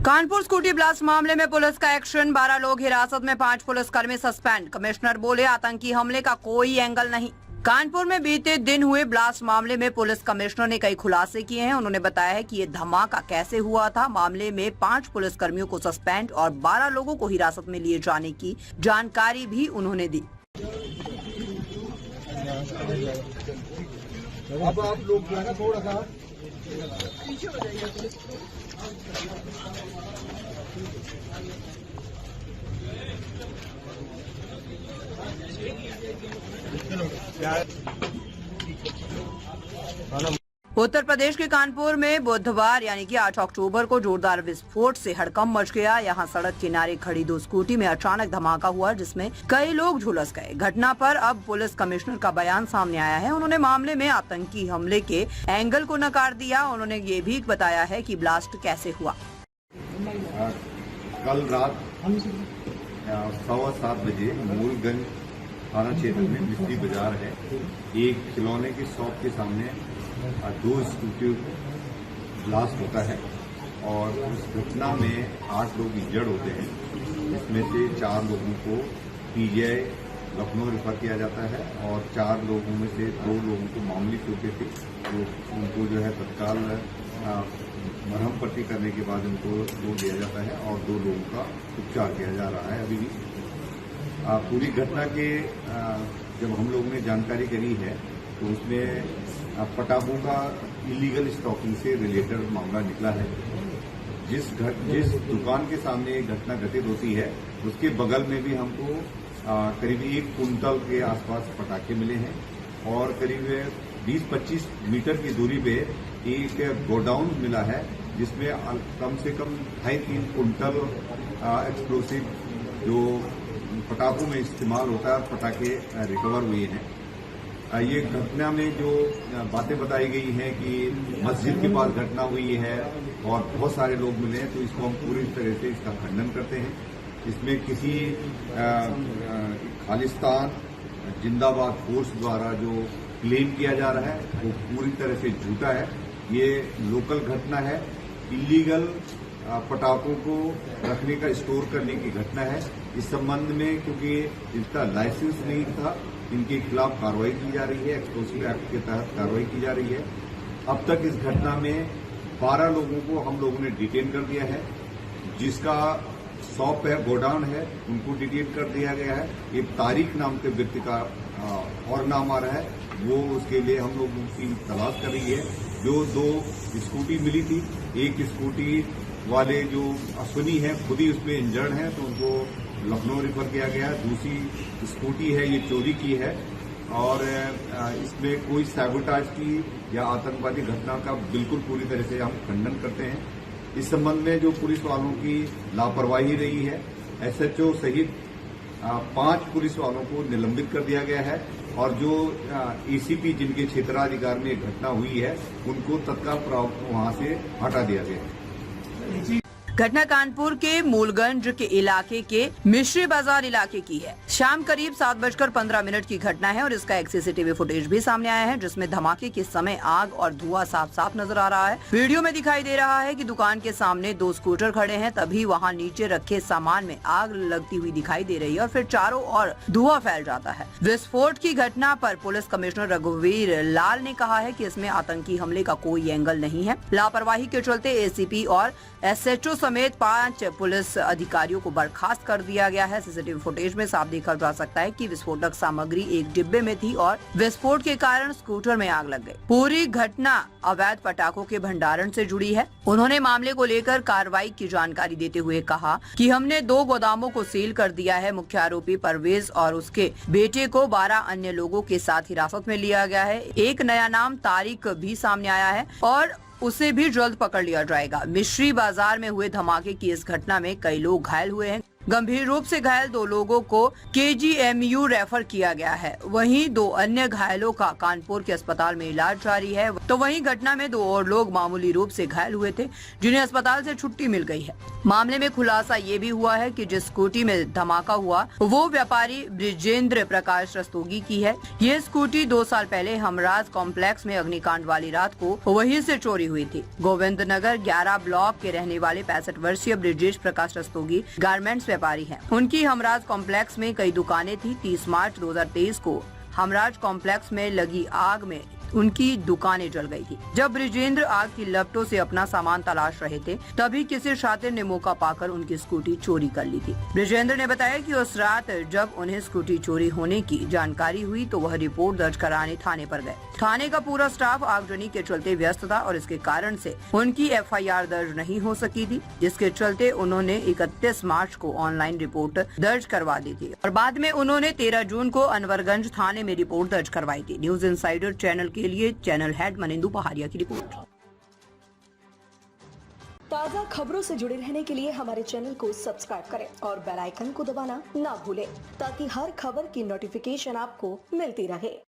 Kanpur scooty blast मामले में police का एक्शन, 12 लोग हिरासत में, 5 पुलिसकर्मी सस्पेंड। कमिश्नर बोले आतंकी हमले का कोई एंगल नहीं। कानपुर में बीते दिन हुए ब्लास्ट मामले में पुलिस कमिश्नर ने कई खुलासे किए हैं। उन्होंने बताया है कि ये धमाका कैसे हुआ था। मामले में 5 पुलिसकर्मियों को सस्पेंड और 12 लोगों को हिरासत में लिए जाने की जानकारी भी उन्होंने दी। अब आप लोग जो है ना थोड़ा सा पीछे हो जाइए पुलिस। उत्तर प्रदेश के कानपुर में बुधवार यानी कि 8 अक्टूबर को जोरदार विस्फोट से हड़कंप मच गया। यहां सड़क किनारे खड़ी 2 स्कूटी में अचानक धमाका हुआ जिसमें कई लोग झुलस गए। घटना पर अब पुलिस कमिश्नर का बयान सामने आया है। उन्होंने मामले में आतंकी हमले के एंगल को नकार दिया। उन्होंने ये भी बताया है कि ब्लास्ट कैसे हुआ। कल रात 7:15 बजे मूलगंज थाना क्षेत्र में मिस्त्री बाजार है, एक खिलौने की शॉप के सामने 2 स्कूटी ब्लास्ट होता है और उस घटना में 8 लोग इंजर्ड होते हैं। इसमें से 4 लोगों को पीजीआई लखनऊ रेफर किया जाता है और 4 लोगों में से 2 लोगों को मामूली चोटें थी, तो उनको जो है तत्काल मरहम पट्टी करने के बाद उनको वो दिया जाता है और 2 लोगों का उपचार किया जा रहा है। अभी भी पूरी घटना के जब हम लोगों ने जानकारी करी है तो उसमें पटाखों का इलीगल स्टॉकिंग से रिलेटेड मामला निकला है। जिस दुकान के सामने ये घटना घटित होती है उसके बगल में भी हमको करीब 1 कुंटल के आसपास पटाखे मिले हैं और करीब 20-25 मीटर की दूरी पे एक गोडाउन मिला है जिसमें कम से कम 2.5-3 कुंटल एक्सप्लोसिव जो पटाखों में इस्तेमाल होता है पटाखे रिकवर हुए हैं। ये घटना में जो बातें बताई गई हैं कि मस्जिद के पास घटना हुई है और बहुत सारे लोग मिले हैं, तो इसको हम पूरी तरह से इसका खंडन करते हैं। इसमें किसी खालिस्तान जिंदाबाद फोर्स द्वारा जो क्लेम किया जा रहा है वो पूरी तरह से झूठा है। ये लोकल घटना है, इलीगल पटाखों को रखने का स्टोर करने की घटना है। इस संबंध में क्योंकि इसका लाइसेंस नहीं था, इनके खिलाफ कार्रवाई की जा रही है, एक्सप्लोसिव एक्ट के तहत कार्रवाई की जा रही है। अब तक इस घटना में 12 लोगों को हम लोगों ने डिटेन कर दिया है। जिसका शॉप है, गोडाउन है, उनको डिटेन कर दिया गया है। एक तारीख नाम के व्यक्ति का और नाम आ रहा है, वो उसके लिए हम लोग उसकी तलाश कर रही है। जो 2 स्कूटी मिली थी, एक स्कूटी वाले जो अश्विनी है खुद ही उसमें इंजर्ड हैं, तो उनको लखनऊ रेफर किया गया। दूसरी स्कूटी है ये चोरी की है और इसमें कोई सैबोटाज की या आतंकवादी घटना का बिल्कुल पूरी तरह से हम खंडन करते हैं। इस संबंध में जो पुलिस वालों की लापरवाही रही है, एसएचओ सहित 5 पुलिस वालों को निलंबित कर दिया गया है और जो एसीपी जिनके क्षेत्राधिकार में घटना हुई है उनको तत्काल वहां से हटा दिया गया है। घटना कानपुर के मूलगंज के इलाके के मिश्री बाजार इलाके की है। शाम करीब 7:15 की घटना है और इसका एक सीसीटीवी फुटेज भी सामने आया है जिसमें धमाके के समय आग और धुआं साफ नजर आ रहा है। वीडियो में दिखाई दे रहा है कि दुकान के सामने 2 स्कूटर खड़े हैं, तभी वहां नीचे रखे सामान में आग लगती हुई दिखाई दे रही है और फिर चारों ओर धुआं फैल जाता है। विस्फोट की घटना पर पुलिस कमिश्नर रघुवीर लाल ने कहा है कि इसमें आतंकी हमले का कोई एंगल नहीं है। लापरवाही के चलते एसीपी और एसएचओ समेत 5 पुलिस अधिकारियों को बर्खास्त कर दिया गया है। सीसीटीवी फुटेज में साफ देखा जा सकता है कि विस्फोटक सामग्री एक डिब्बे में थी और विस्फोट के कारण स्कूटर में आग लग गई। पूरी घटना अवैध पटाखों के भंडारण से जुड़ी है। उन्होंने मामले को लेकर कार्रवाई की जानकारी देते हुए कहा कि हमने 2 गोदामों को सील कर दिया है। मुख्य आरोपी परवेज और उसके बेटे को 12 अन्य लोगों के साथ हिरासत में लिया गया है। एक नया नाम तारिक भी सामने आया है और उसे भी जल्द पकड़ लिया जाएगा। मिश्री बाजार में हुए धमाके की इस घटना में कई लोग घायल हुए हैं। गंभीर रूप से घायल 2 लोगों को KGMU रेफर किया गया है। वहीं 2 अन्य घायलों का कानपुर के अस्पताल में इलाज जारी है। तो वहीं घटना में 2 और लोग मामूली रूप से घायल हुए थे, जिन्हें अस्पताल से छुट्टी मिल गई है। मामले में खुलासा ये भी हुआ है कि जिस स्कूटी में धमाका हुआ वो व्यापारी ब्रिजेंद्र प्रकाश रस्तोगी की है। ये स्कूटी 2 साल पहले हमराज कॉम्प्लेक्स में अग्निकांड वाली रात को वहीं से चोरी हुई थी। गोविंद नगर 11 ब्लॉक के रहने वाले 65 वर्षीय ब्रिजेश प्रकाश रस्तोगी गारमेंट्स व्यापारी हैं। उनकी हमराज कॉम्प्लेक्स में कई दुकानें थी। 30 मार्च 2023 को हमराज कॉम्प्लेक्स में लगी आग में उनकी दुकानें जल गई थी। जब ब्रिजेंद्र आग की लपटों से अपना सामान तलाश रहे थे, तभी किसी शातिर ने मौका पाकर उनकी स्कूटी चोरी कर ली थी। ब्रिजेंद्र ने बताया कि उस रात जब उन्हें स्कूटी चोरी होने की जानकारी हुई तो वह रिपोर्ट दर्ज कराने थाने पर गए। थाने का पूरा स्टाफ आगजनी के चलते व्यस्त था और इसके कारण से उनकी FIR दर्ज नहीं हो सकी थी, जिसके चलते उन्होंने 31 मार्च को ऑनलाइन रिपोर्ट दर्ज करवा दी थी और बाद में उन्होंने 13 जून को अनवरगंज थाने में रिपोर्ट दर्ज करवाई थी। न्यूज इंसाइडर चैनल के लिए चैनल हेड मनिंदु पहाड़िया की रिपोर्ट। ताज़ा खबरों से जुड़े रहने के लिए हमारे चैनल को सब्सक्राइब करें और बेल आइकन को दबाना ना भूलें ताकि हर खबर की नोटिफिकेशन आपको मिलती रहे।